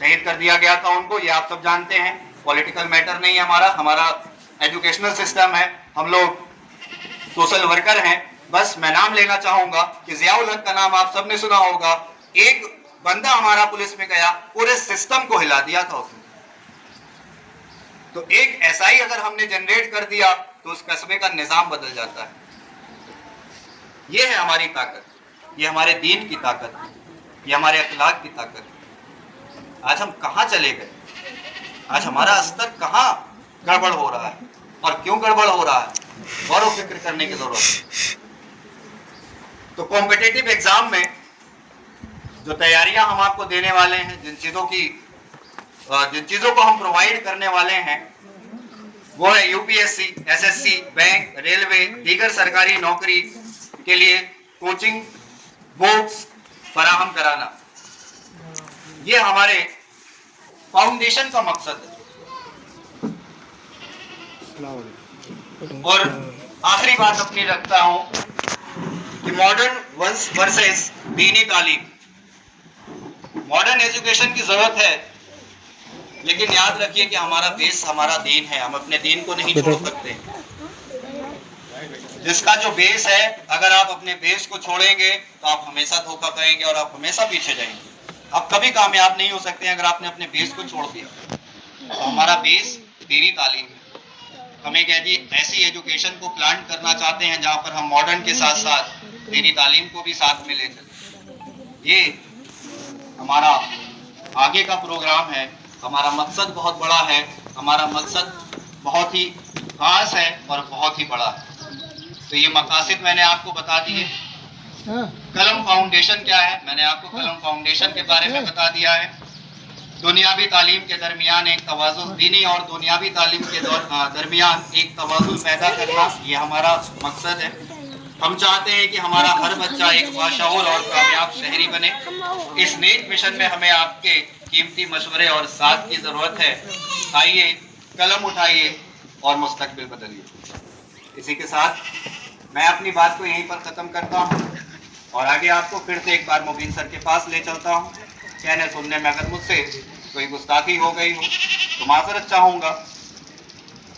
शहीद कर दिया गया था उनको, ये आप सब जानते हैं। पॉलिटिकल मैटर नहीं है हमारा एजुकेशनल सिस्टम है, हम लोग सोशल वर्कर हैं। बस मैं नाम लेना चाहूंगा कि जियाउल हक का नाम आप सबने सुना होगा। एक बंदा हमारा पुलिस में गया, पूरे सिस्टम को हिला दिया था उसने। तो एक एसआई अगर हमने जनरेट कर दिया तो उस कस्बे का निजाम बदल जाता है। ये है हमारी ताकत, ये हमारे दीन की ताकत, ये हमारे अखलाक की ताकत। आज हम कहां चले गए, आज हमारा स्तर कहां गड़बड़ हो रहा है और क्यों गड़बड़ हो रहा है, गौर व फिक्र करने की जरूरत है। तो कॉम्पिटिटिव एग्जाम में जो तैयारियां हम आपको देने वाले हैं, जिन चीजों को हम प्रोवाइड करने वाले हैं, वो है यूपीएससी, एसएससी, बैंक, रेलवे, दीगर सरकारी नौकरी के लिए कोचिंग बुक्स फराहम कराना। ये हमारे फाउंडेशन का मकसद है। और आखिरी बात अपनी रखता हूं कि मॉडर्न वर्सेस दीनी तालीम। मॉडर्न एजुकेशन की जरूरत है, लेकिन याद रखिए कि हमारा बेस हमारा दीन है, हम अपने दीन को नहीं छोड़ सकते। जिसका जो बेस है, अगर आप अपने बेस को छोड़ेंगे तो आप हमेशा धोखा पाएंगे और आप हमेशा पीछे जाएंगे। आप कभी कामयाब नहीं हो सकते अगर आपने अपने बेस को छोड़ दिया। तो हमारा बेस दीनी तालीम है। हम एक ऐसी एजुकेशन को प्लान करना चाहते हैं जहां पर हम मॉडर्न के साथ साथ दीनी तालीम को भी साथ में ले चलें। ये हमारा आगे का प्रोग्राम है। हमारा मकसद बहुत बड़ा है, हमारा मकसद बहुत ही खास है और बहुत ही बड़ा है। तो ये मकासद मैंने आपको बता दिए। कलम फाउंडेशन क्या है, मैंने आपको कलम फाउंडेशन के बारे में बता दिया है। दुनियावी तालीम के दरमियान एक तवाज़ुन, दीनी और दुनियावी तालीम के दरमियान एक तवाज़ुन पैदा करना, ये हमारा मकसद है। हम चाहते हैं कि हमारा हर बच्चा एक बाशऊर और कामयाब शहरी बने। इस नेक मिशन में हमें आपके कीमती मशवरे और साथ की जरूरत है। आइए कलम उठाइए और मुस्तकबिल बदलिए। इसी के साथ मैं अपनी बात को यहीं पर ख़त्म करता हूँ और आगे आपको फिर से एक बार मुबीन सर के पास ले चलता हूँ। कहने सुनने में अगर मुझसे कोई गुस्ताखी हो गई हो तो माजरत चाहूँगा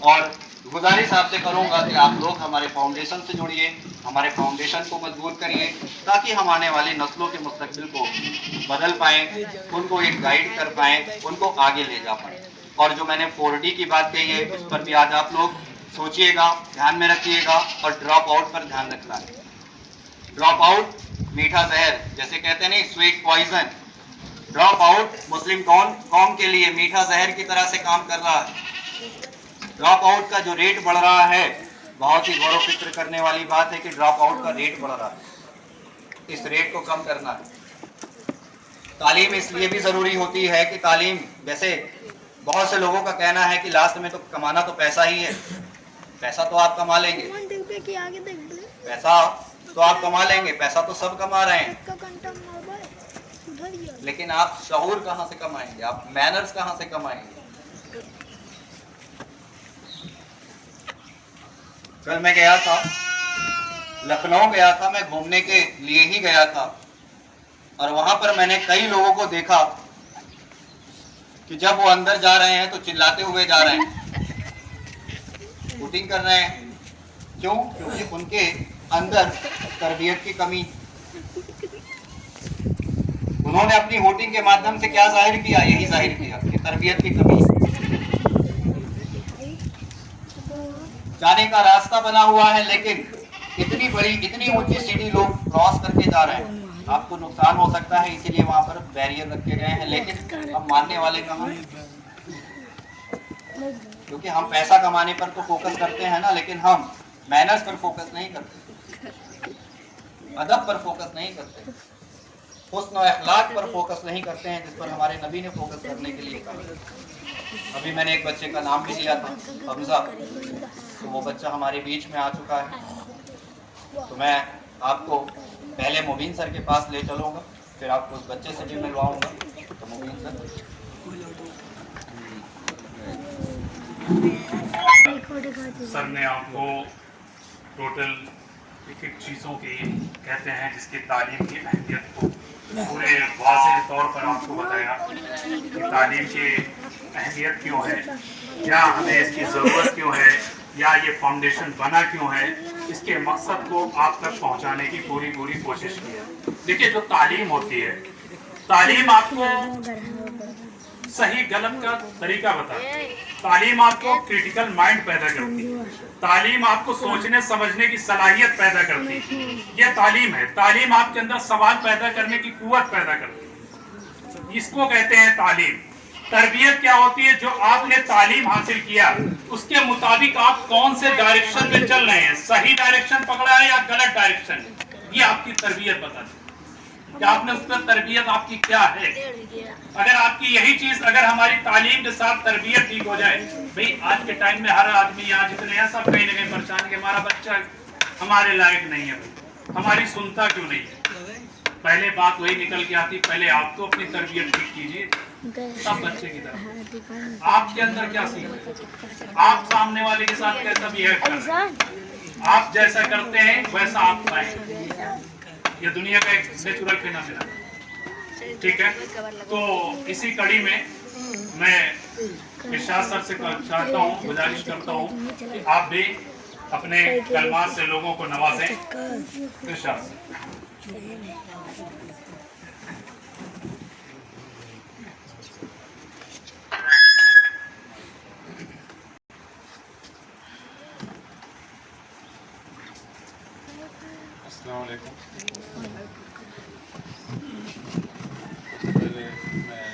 और गुजारिश आपसे करूँगा कि आप लोग हमारे फाउंडेशन से जुड़िए, हमारे फाउंडेशन को मजबूत करिए, ताकि हम आने वाली नस्लों के मुस्तकबिल को बदल पाएँ, उनको एक गाइड कर पाएँ, उनको आगे ले जा पाएँ। और जो मैंने 4D की बात कही है, उस पर भी आज आप लोग सोचिएगा, ध्यान में रखिएगा और ड्रॉप आउट पर ध्यान रखना है। ड्रॉप आउट मीठा जहर, जैसे कहते हैं नहीं, स्वीट पॉइजन। ड्रॉप आउट मुस्लिम कौम के लिए मीठा जहर की तरह से काम कर रहा है। ड्रॉप आउट का जो रेट बढ़ रहा है, बहुत ही गौर फिक्र करने वाली बात है कि ड्रॉप आउट का रेट बढ़ रहा है। इस रेट को कम करना है। तालीम इसलिए भी ज़रूरी होती है कि तालीम, जैसे बहुत से लोगों का कहना है कि लास्ट में तो कमाना तो पैसा ही है। पैसा तो आप कमा लेंगे, पैसा तो आप कमा लेंगे, पैसा तो सब कमा रहे हैं, लेकिन आप शऊर कहाँ से कमाएंगे, आप मैनर्स कहाँ से कमाएंगे। कल मैं गया था, लखनऊ गया था, मैं घूमने के लिए ही गया था और वहां पर मैंने कई लोगों को देखा कि जब वो अंदर जा रहे हैं तो चिल्लाते हुए जा रहे हैं, शूटिंग कर रहे हैं। क्यों? क्योंकि उनके अंदर तरबियत की कमी। उन्होंने अपनी वोटिंग के माध्यम से क्या जाहिर किया? यही जाहिर किया कि तरबियत की कमी। जाने का रास्ता बना हुआ है, लेकिन इतनी बड़ी, इतनी ऊंची सीढ़ी लोग क्रॉस करके जा रहे हैं। आपको नुकसान हो सकता है, इसीलिए वहां पर बैरियर रखे गए हैं, लेकिन अब मानने वाले कहाँ हैं? क्योंकि हम पैसा कमाने पर तो फोकस करते हैं ना, लेकिन हम मैनर्स पर फोकस नहीं करते, अदब पर फोकस नहीं करते, हुस्न और अखलाक पर फोकस नहीं करते हैं, जिस पर हमारे नबी ने फोकस करने के लिए कहा। अभी मैंने एक बच्चे का नाम भी लिया था, हमजा, तो वो बच्चा हमारे बीच में आ चुका है। तो मैं आपको पहले मुबीन सर के पास ले चलूँगा, फिर आपको उस बच्चे से भी मिलवाऊँगा। तो मुबीन सर, सर ने आपको टोटल एक चीज़ों की कहते हैं जिसकी तालीम की अहमियत को पूरे वाज़ेह तौर पर आपको बताया कि तालीम की अहमियत क्यों है, क्या हमें इसकी ज़रूरत क्यों है, या ये फाउंडेशन बना क्यों है, इसके मकसद को आप तक पहुंचाने की पूरी कोशिश की है। देखिए, जो तालीम होती है, तालीम आपको सही गलत का तरीका बताती है, तालीम आपको क्रिटिकल माइंड पैदा करती है, तालीम आपको सोचने समझने की सलाहियत पैदा करती है। ये तालीम है। तालीम आपके अंदर सवाल पैदा करने की कुव्वत पैदा करती है, इसको कहते हैं तालीम। तरबियत क्या होती है? जो आपने तालीम हासिल किया उसके मुताबिक आप कौन से डायरेक्शन में चल रहे हैं, सही डायरेक्शन पकड़ा है या गलत डायरेक्शन, ये आपकी तरबियत बताती है कि आपने उस पर तरबियत आपकी क्या है। अगर आपकी यही चीज, अगर हमारी तालीम के साथ तरबियत ठीक हो जाए, भाई आज के टाइम में हर आदमी यहाँ जितने हैं सब कहीं ना कहीं परेशान कि हमारा बच्चा हमारे लायक नहीं है, हमारी सुनता क्यों नहीं है। पहले बात वही निकल के आती, पहले आप तो अपनी तरबियत ठीक कीजिए, सब बच्चे की तरह आपके अंदर क्या सीख, आप सामने वाले के साथ कैसा बिहेव कर रहे हैं, आप जैसा करते हैं वैसा आप पाएंगे। ये दुनिया का एक नेचुरल फिनोमेना, ठीक है। तो इसी कड़ी में मैं इरशाद सर से चाहता हूँ, गुजारिश करता हूँ कि आप भी अपने कलमात से लोगों को नवाजें। इरशाद सर। अस्सलाम वालेकुम। सबसे पहले मैं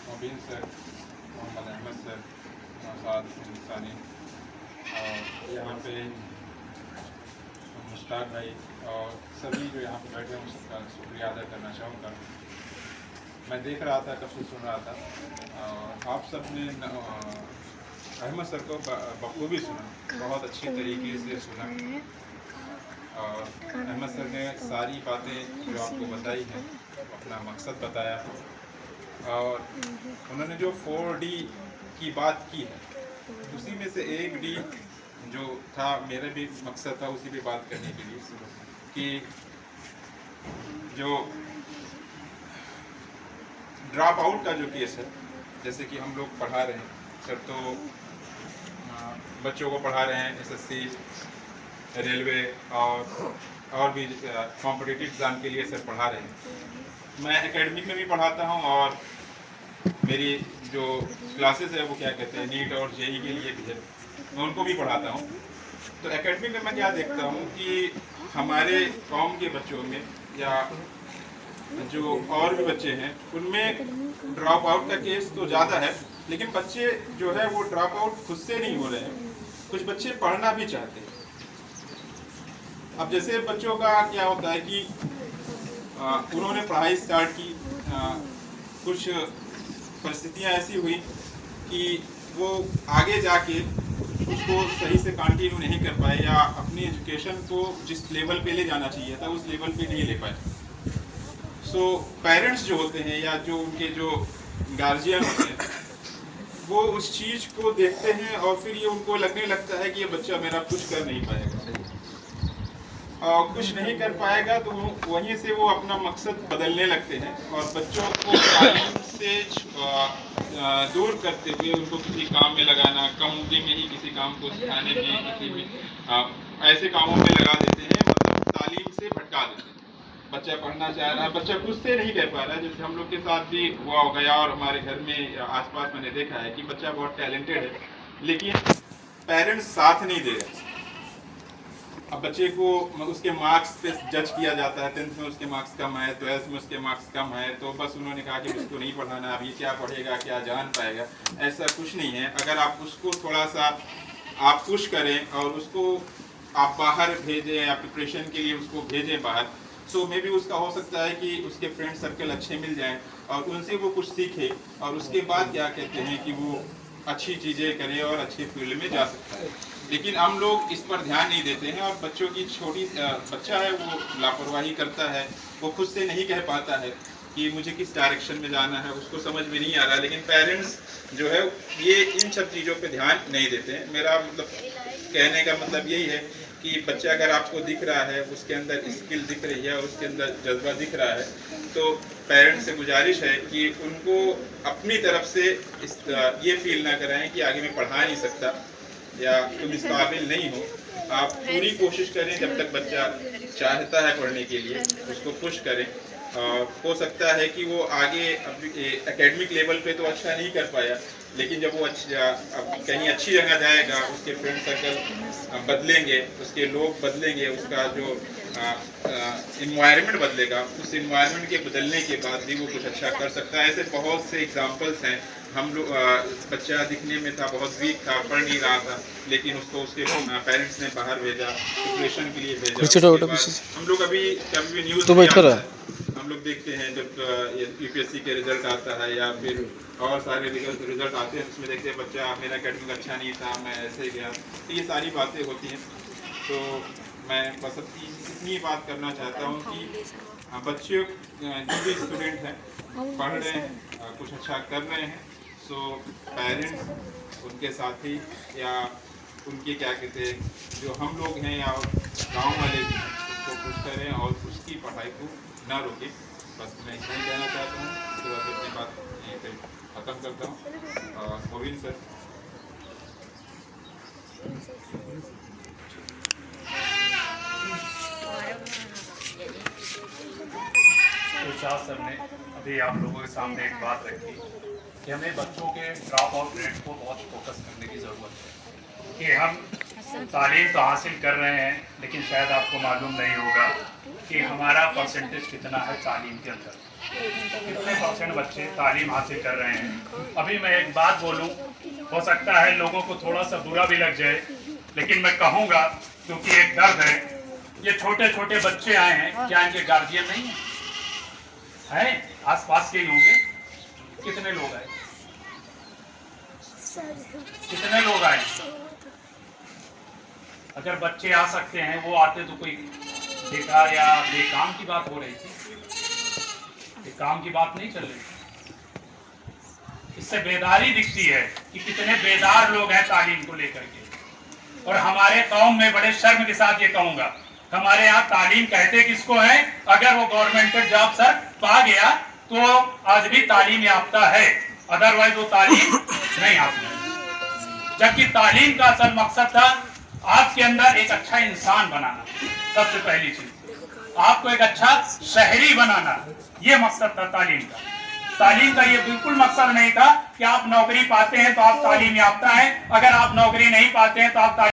मुबीन सर, मोहम्मद अहमद सर, नौशाद हिंदुस्तानी और यहाँ पे मुश्ताक भाई और सभी जो यहाँ पे बैठे हैं उन सबका शुक्रिया अदा करना चाहूँगा। मैं देख रहा था, कब से सुन रहा था और आप सब ने अहमद सर को बखूबी सुना, बहुत अच्छी तरीके से सुना और अहमद सर ने सारी बातें जो आपको बताई हैं, अपना मकसद बताया और उन्होंने जो 4D की बात की है, उसी में से एक D जो था, मेरा भी मकसद था उसी पे बात करने के लिए कि जो ड्रॉप आउट का जो केस है, जैसे कि हम लोग पढ़ा रहे हैं सर, तो बच्चों को पढ़ा रहे हैं SSC, रेलवे और भी कॉम्पिटिटिव एग्ज़ाम के लिए सर पढ़ा रहे हैं। मैं एकेडमिक में भी पढ़ाता हूं और मेरी जो क्लासेस है वो क्या कहते हैं नीट और JEE के लिए भी है, मैं उनको भी पढ़ाता हूं। तो एकेडमिक में मैं क्या देखता हूं कि हमारे कौम के बच्चों में या जो और भी बच्चे हैं उनमें ड्रॉप आउट का केस तो ज़्यादा है, लेकिन बच्चे जो है वो ड्रॉप आउट खुद से नहीं हो रहे हैं, कुछ बच्चे पढ़ना भी चाहते हैं। अब जैसे बच्चों का क्या होता है कि उन्होंने पढ़ाई स्टार्ट की, कुछ परिस्थितियां ऐसी हुई कि वो आगे जाके उसको सही से कंटिन्यू नहीं कर पाए या अपनी एजुकेशन को जिस लेवल पे ले जाना चाहिए था उस लेवल पे नहीं ले पाए। सो पेरेंट्स जो होते हैं या जो उनके जो गार्जियन होते हैं वो उस चीज़ को देखते हैं और फिर ये उनको लगने लगता है कि ये बच्चा मेरा कुछ कर नहीं पाएगा, कुछ नहीं कर पाएगा, तो वहीं से वो अपना मकसद बदलने लगते हैं और बच्चों को तालीम से दूर करते हुए उनको किसी काम में लगाना, कम उम्र में ही किसी काम को सिखाने में, किसी में ऐसे कामों में लगा देते हैं, मतलब तालीम से भटका देते हैं। बच्चा पढ़ना चाह रहा है, बच्चा खुद से नहीं कह पा रहा है, जैसे हम लोग के साथ भी हुआ हो गया और हमारे घर में आसपास मैंने देखा है कि बच्चा बहुत टैलेंटेड है लेकिन पेरेंट्स साथ नहीं दे रहे। अब बच्चे को उसके मार्क्स पे जज किया जाता है, 10th में उसके मार्क्स कम है, 12th में उसके मार्क्स कम है, तो बस उन्होंने कहा कि इसको नहीं पढ़ाना, अभी क्या पढ़ेगा, क्या जान पाएगा। ऐसा कुछ नहीं है। अगर आप उसको थोड़ा सा आप पुश करें और उसको आप बाहर भेजें या प्रिपरेशन के लिए उसको भेजें बाहर, तो मे भी उसका हो सकता है कि उसके फ्रेंड सर्कल अच्छे मिल जाएं और उनसे वो कुछ सीखे और उसके बाद क्या कहते हैं कि वो अच्छी चीज़ें करे और अच्छी फील्ड में जा सकता है। लेकिन हम लोग इस पर ध्यान नहीं देते हैं और बच्चों की बच्चा है वो लापरवाही करता है, वो खुद से नहीं कह पाता है कि मुझे किस डायरेक्शन में जाना है, उसको समझ में नहीं आ रहा। लेकिन पेरेंट्स जो है ये इन सब चीज़ों पे ध्यान नहीं देते हैं। मेरा मतलब कहने का मतलब यही है कि बच्चा अगर आपको दिख रहा है, उसके अंदर स्किल दिख रही है और उसके अंदर जज्बा दिख रहा है, तो पेरेंट्स से गुजारिश है कि उनको अपनी तरफ से ये फील ना कराएं कि आगे मैं पढ़ा नहीं सकता या तुम इस काबिल नहीं हो। आप पूरी कोशिश करें, जब तक बच्चा चाहता है पढ़ने के लिए उसको पुश करें। हो सकता है कि वो आगे एकेडमिक लेवल पे तो अच्छा नहीं कर पाया, लेकिन जब वो कहीं अच्छी जगह जाएगा, उसके फ्रेंड सर्कल बदलेंगे, उसके लोग बदलेंगे, उसका जो इन्वायरमेंट बदलेगा, उस इन्वायरमेंट के बदलने के बाद भी वो कुछ अच्छा कर सकता है। ऐसे बहुत से एग्जांपल्स हैं। हम लोग बच्चा दिखने में था, बहुत वीक था, पढ़ नहीं रहा था, लेकिन उसको उसके पेरेंट्स ने बाहर भेजा, प्रिपरेशन के लिए भेजा। हम लोग अभी कभी न्यूज़ हम लोग देखते हैं जब यूपीएससी के रिजल्ट आता है या फिर और सारे रिजल्ट आते हैं, उसमें देखते हैं बच्चा मेरा एकेडमिक अच्छा नहीं था, मैं ऐसे गया। तो ये सारी बातें होती हैं। तो मैं बस इतनी बात करना चाहता हूँ कि बच्चे जो भी स्टूडेंट हैं, पढ़ रहे हैं, कुछ अच्छा कर रहे हैं, सो पेरेंट्स उनके साथी या उनके क्या कहते हैं जो हम लोग हैं या गांव वाले भी उसको पुश करें और उसकी पढ़ाई को ना रोकें। बस मैं इतना ही कहना चाहता हूँ। उसके बाद अपनी बात यहीं पे ख़त्म करता हूँ। मोविन सर। इरशाद सर ने अभी आप लोगों के सामने एक बात रखी कि हमें बच्चों के ड्रॉप आउट रेट को बहुत फोकस करने की ज़रूरत है कि हम तालीम तो हासिल कर रहे हैं, लेकिन शायद आपको मालूम नहीं होगा कि हमारा परसेंटेज कितना है तालीम के अंदर, कितने % बच्चे तालीम हासिल कर रहे हैं। अभी मैं एक बात बोलूं, हो सकता है लोगों को थोड़ा सा बुरा भी लग जाए, लेकिन मैं कहूँगा क्योंकि एक दर्द है। ये छोटे छोटे बच्चे आए हैं, क्या इनके गार्जियन नहीं है? आस पास के ही होंगे। कितने लोग आए? कितने लोग आए? अगर बच्चे आ सकते हैं, वो आते तो कोई बेकार या बेकाम की बात हो रही थी, बेकाम की बात नहीं चल रही। इससे बेदारी दिखती है कि कितने बेदार लोग हैं तालीम को लेकर के। और हमारे कौम में बड़े शर्म के साथ ये कहूंगा, हमारे यहाँ तालीम कहते किसको है? अगर वो गवर्नमेंट जॉब सर पा गया तो आज भी तालीम याफ्ता है, अदरवाइज वो तालीम नहीं हासिल है। जबकि तालीम का असल मकसद था आपके अंदर एक अच्छा इंसान बनाना, सबसे पहली चीज आपको एक अच्छा शहरी बनाना, ये मकसद था तालीम का। तालीम का ये बिल्कुल मकसद नहीं था कि आप नौकरी पाते हैं तो आप तालीम याफ्ता हैं, अगर आप नौकरी नहीं पाते हैं तो आप